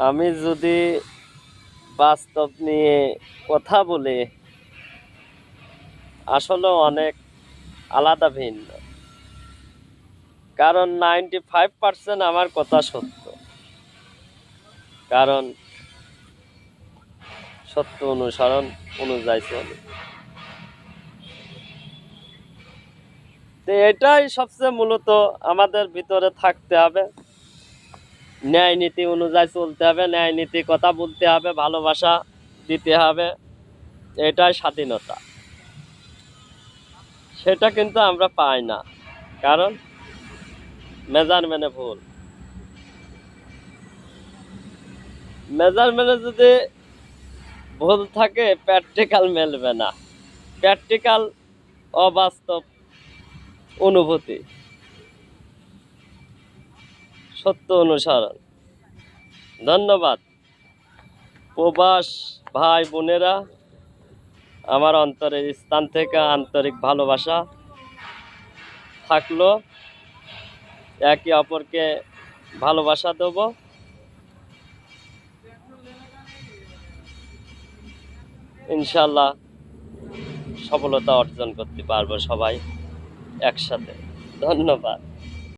আমি যদি বাস্তব নিয়ে কথা বলি, আসলে অনেক আলাদা ভিন্ন। কারণ 95% আমার কথা সত্য। কারণ সত্য অনুসরণ অনুযায়ী চলে। তো এটাই সবচেয়ে মূলত আমাদের ভিতরে থাকতে হবে। ন্যায় নীতি অনুযায়ী চলতে হবে, ন্যায় নীতি কথা বলতে হবে, ভালোবাসা দিতে হবে। এটাই স্বাধীনতা। সেটা কিন্তু আমরা পাই না, কারণ মেজারমেন্টে ভুল। মেজারমেন্টে যদি ভুল থাকে, প্র্যাকটিক্যাল মেলবে না। প্র্যাকটিক্যাল অবাস্তব অনুভূতি, সত্য অনুসরণ। ধন্যবাদ প্রবাস ভাই বোনেরা, আমার অন্তরের স্থান থেকে আন্তরিক ভালোবাসা থাকলো। একে অপরকে ভালোবাসা দেব। ইনশাল্লাহ সফলতা অর্জন করতে পারবো সবাই একসাথে। ধন্যবাদ।